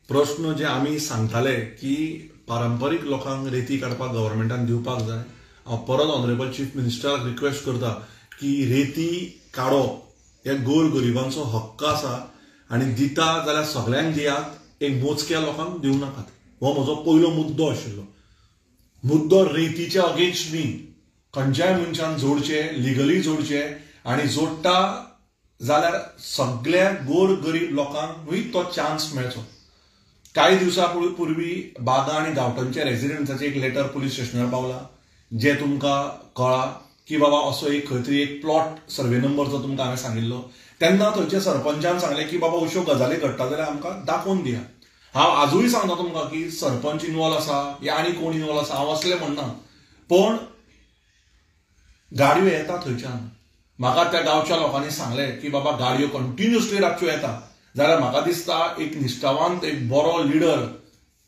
प्रश्न जे आम्ही सांगताले की पारंपारीक लोकांक रेती काडपाक गव्हर्मेंटान दिवपाक जाय। हांव परत ऑनरेबल चीफ मिनिस्टराक रिक्वेस्ट करता की रेती काडप हे गोरगरिबांचो हक्क आसा आनी दिता जाल्यार सगळ्यांक दियात, एक मोजक्या लोकांक दिवं नाकात। हो म्हजो पयलो मुद्दो आशिल्लो। मुद्दो रेतीच्या अगेन्स्ट न्ही, खंयच्याय मनशान जोडचे, लिगली जोडचे आनी जोडटा जाल्यार सगळ्या गोरगरीब लोकांकूय तो चान्स मेळचो। काही दिवसांपूर्वी बागा आणि गांवठणच्या रेजिडेंट्साचे एक लेटर पुलीस स्टेशनार पावला, जे तुमकां कळा की बाबा असो एक खंय तरी एक प्लॉट सर्वे नंबरचो तुमकां हांवें सांगिल्लो। तेन्ना थंयच्या सरपंचान सांगलें की बाबा अश्यो गजाली घडटा जाल्यार आमकां दाखोवन दिया। हांव आजूय सांगता तुमकां की सरपंच इन्वॉल्व आसा या आनी कोण इन्वॉल्व आसा, हांव असलें म्हणना, पण गाडयो येता थंयच्यान। म्हाका त्या गांवच्या लोकांनी सांगलें की बाबा गाडयो कंटिन्युअसली रातच्यो येता, जाल्यार म्हाका दिसता एक निश्ठावांत, एक बरो लिडर,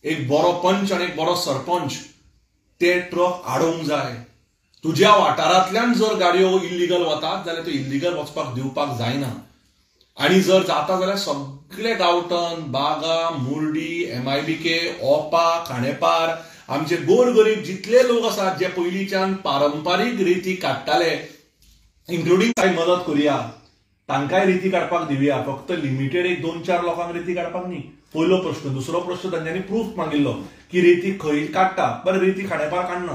एक बरो पंच आनी एक बरो सरपंच ते ट्रक आडोवंक जाय। तुज्या वाठारांतल्यान जर गाडयो इल्लिगल वतात जाल्यार त्यो इल्लिगल वचपाक दिवपाक जायना। आनी जर जाता जाल्यार सगळे गांवठण, बागा, मुर्डी, MIBK, ओपा, खांडेपार, आमचे गोरगरीब जितले लोक आसात जे पयलींच्यान पारंपारीक रेती काडटाले, इन्क्लुडींग काही मदत करुया, तांकांय रेती काडपाक दिवया। फक्त लिमिटेड एक 2-4 लोकांक रेती काडपाक न्ही। पयलो प्रश्न। दुसरो प्रश्न तांच्यांनी प्रूफ मागिल्लो की रेती खंय काडटा। बरें, रेती खांडेपार काडना,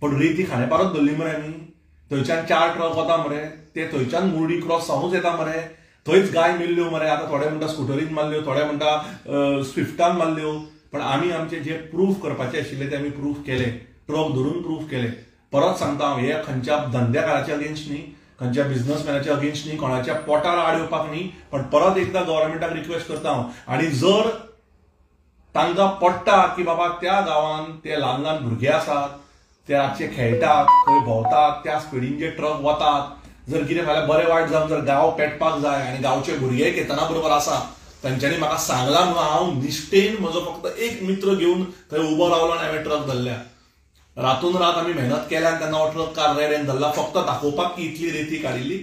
पण रेती खांडेपारच धरली मरे आमी। थंयच्यान 4 ट्रक वता मरे, ते थंयच्यान मुर्डी क्रॉस जावूंच येता मरे। थंयच गाय मेल्ल्यो मरे। आतां थोडे म्हणटा स्कुटरीन मारल्यो, थोडे म्हणटा स्विफ्टान मारल्यो, पण आमी आमचे जे प्रूफ करपाचे आशिल्ले ते आमी प्रूफ केले, ट्रक धरून प्रूफ केले। परत सांगता हांव, हे खंयच्या धंद्याकाराच्या अगेन्स्ट न्ही, खंयच्या बिझनेसमॅनाच्या अगेन्स्ट न्ही, कोणाच्या पोटार आड येवपाक न्ही, पण परत एकदा गव्हर्मेंटाक रिक्वेस्ट करता हांव, आनी जर तांकां पडटा की बाबा त्या गांवांत ते ल्हान ल्हान भुरगे आसात, ते रातचे खेळटात, खंय भोंवतात, त्या स्पिडीन जे ट्रक वतात, जर कितें फाल्यां बरें वायट जावन जर गांव पेटपाक जाय आनी गांवचे भुरगे खेळटना बरोबर आसा, तांच्यांनी म्हाका सांगलां म्हणून हांव निश्ठेन म्हजो फक्त एक मित्र घेवन थंय उबो रावलो आनी हांवें ट्रक धरल्या। रातून रात आमी मेहनत केल्यान तेन्ना हो ट्रक कार रेडेन धरला, फक्त दाखोवपाक की इतली रेती काडिल्ली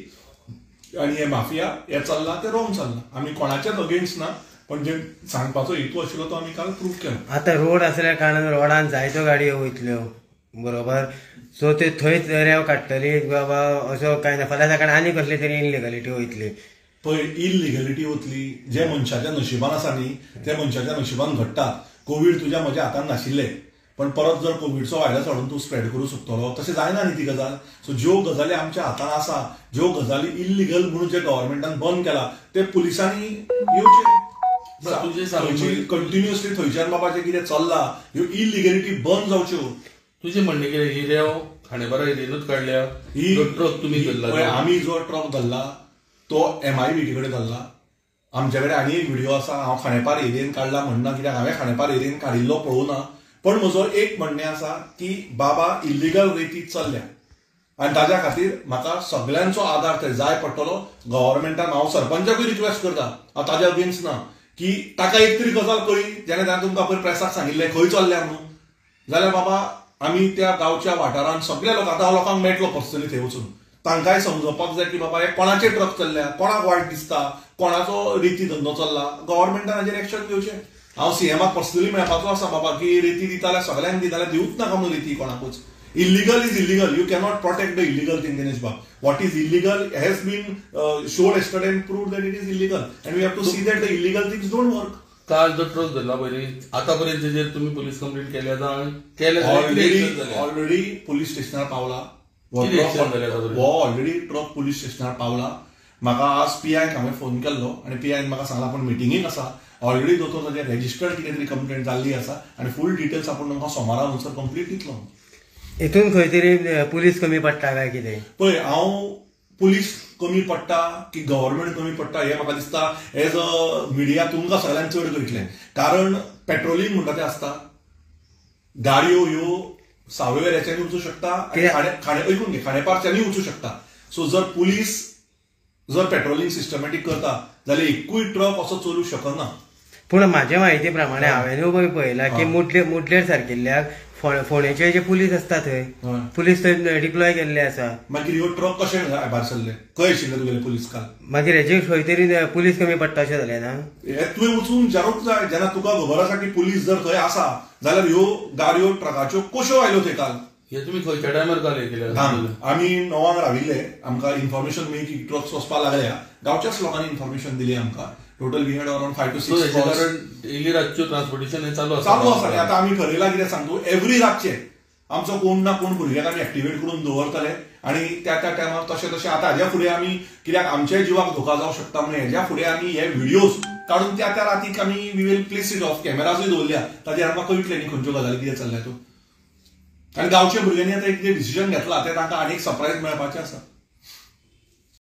आनी हे माफिया हे चल्ला ते रॉंग चल्ला। आमी कोणाच्याच अगेन्स्ट ना, पण जे सांगपाचो हेतू आशिल्लो तो आमी काल प्रूफ केलो। आतां रोड आसल्या कारणान रोडान जायत्यो गाडयो वयतल्यो, बरोबर, सो ते थंयच रेंव काडटली बाबा, असो कांय ना, फाल्यां सकाळ आनी कसली तरी इनलिगलिटी वयतली। पळय, इलिगलिटी वतली, जे मनशाच्या नशिबान आसा न्ही त्या मनशाच्या नशिबान घडटात। कोविड तुज्या म्हज्या हातान नाशिल्ले, पण परत जर कोविडचो व्हायरस हाडून तूं स्प्रेड करूं शकतलो, तशें जायना न्ही ती गजाल। सो ज्यो गजाली आमच्या हातान आसा, ज्यो गजाली इल्लिगल म्हणून जे गव्हर्मेंटान बंद केला, ते पुलिसांनी येवचे। कंटिन्युअसली थंयच्यान बाबाचें कितें चल्ला, ह्यो इलिगलिटी बंद जावच्यो। तुझे म्हणणे कितें, ही रेंव खांडेपारा एरियेनूच काडल्या, ही ट्रक तुमी धरला? आमी जो ट्रक धरला तो MIBK कडेन धरला। आमचे कडेन आनी एक व्हिडिओ आसा, हांव खांडेपार एरियेन काडला म्हणना, कित्याक हांवें खांडेपार एरियेन काडिल्लो पळोवना, पण म्हजो एक म्हणणें आसा की बाबा इल्लिगल रेती चल्ल्या आनी ताज्या खातीर म्हाका सगळ्यांचो आदार थंय जाय पडटलो गव्हर्मेंटान। हांव सरपंचाकूय रिक्वेस्ट करता, हांव ताज्या अगेन्स्ट ना, की ताका एक तरी गजाल कळ्ळी, जेणे ताणें तुमकां पयर प्रेसाक सांगिल्लें खंय चल्ल्या म्हणून, जाल्यार बाबा आमी त्या गांवच्या वाठारांत सगळ्या लोकांक मेळटलो पर्सनली थंय वचून, तांकांय समजोवपाक जाय की बाबा हे कोणाचे ट्रक चल्ल्या, कोणाक वायट दिसता, कोणाचो रेती धंदो चल्ला, गव्हर्मेंटान हाजेर एक्शन घेवचें। हांव CMाक पर्सनली मेळपाचो आसा बाबा, की रेती दिता जाल्यार सगळ्यांक दी, जाल्यार दिवूच नाका म्हणून रेती कोणाकूच। Illegal is illegal, you cannot protect the illegal thing. Dinesh बाब, what is illegal has been showed yesterday and proved that it is illegal, and we have to see that the illegal things don't work. काल जो truck धरला पयली, आतापर्यंत जे तुम्ही police complaint केल्या, already police स्टेशनार पावला, ऑलरेडी ट्रक पोलीस स्टेशनार पावला। म्हाका आज PIक हांवें फोन केल्लो आनी PIन म्हाका सांगला आपण मिटिंगेक आसा, ऑलरेडी दोतोर ताजेर रेजिस्टर्ड कितें तरी कंप्लेंट जाल्ली आसा आनी फूल डिटेल्स आपण तुमकां सोमारा नुसार कंप्लीट दितलो। हितून खंय तरी पुलीस कमी पडटा काय कितें? पळय, हांव पुलीस कमी पडटा की गव्हर्मेंट कमी पडटा हे म्हाका दिसता एज अ मिडिया तुमकां सगळ्यांक चड कळटलें, कारण पेट्रोलिंग म्हणटा तें आसता, गाडयो ह्यो सावयवेऱ्याच्यानी वचूं शकता आनी ऐकून घे खांडेपारच्यानी वचूं शकता। सो जर पुलीस जर पेट्रोलिंग सिस्टमॅटीक करता जाल्यार एकूय ट्रक असो चलूं शकना। पूण म्हाज्या म्हायती प्रमाणे हांवेंनूय पळयलां की मुटलेर सारकिल्ल्याक फोंडेचे जे पुलीस असता थंय हय. पुलीस थंय डिप्लॉय केल्ले आसा. मागीर ह्यो ट्रक कशे भायर सरले खंय आशिल्ले तुगेले पुलीस काल मागीर हेजे खंय तरी पुलीस कमी पडटा अशें जालें ना. हे तुवें वचून विचारूंक जाय जेन्ना तुका खबर आसा की पुलीस जर थंय आसा जाल्यार ह्यो गाडयो ट्रकाच्यो कश्यो आयल्यो थंय काल. हे तुम्ही खंयच्या टायमार काल हे केले आमी 9 राविल्ले आमकां इन्फॉर्मेशन मेळ्ळी की ट्रक्स वचपाक लागल्या गांवच्याच लोकांनी इन्फॉर्मेशन दिली आमकां. Total we had around 5 to 6 calls. कारण डेली रातच्यो ट्रान्सपोर्टेशन हे चालू चालू आसा. आतां आमी ठरयलां कितें सांगतो एवरी रातचे आमचो कोण ना कोण भुरग्याक आमी एक्टिवेट करून दवरतले आनी त्या टायमार तशें तशें आतां हाज्या फुडें आमी कित्याक आमच्याय जिवाक धोका जावंक शकता म्हणून हेज्या फुडें आमी हे व्हिडियोज काडून त्या रातीक आमी we will place it off कॅमेराजूय दवरल्या ताजेर आमकां कळटलें न्ही खंयच्यो गजाली कितें चल्ल्या त्यो. आनी गांवच्या भुरग्यांनी आतां एक डिसिजन घेतला तें तांकां आनीक सरप्रायज मेळपाचें आसा.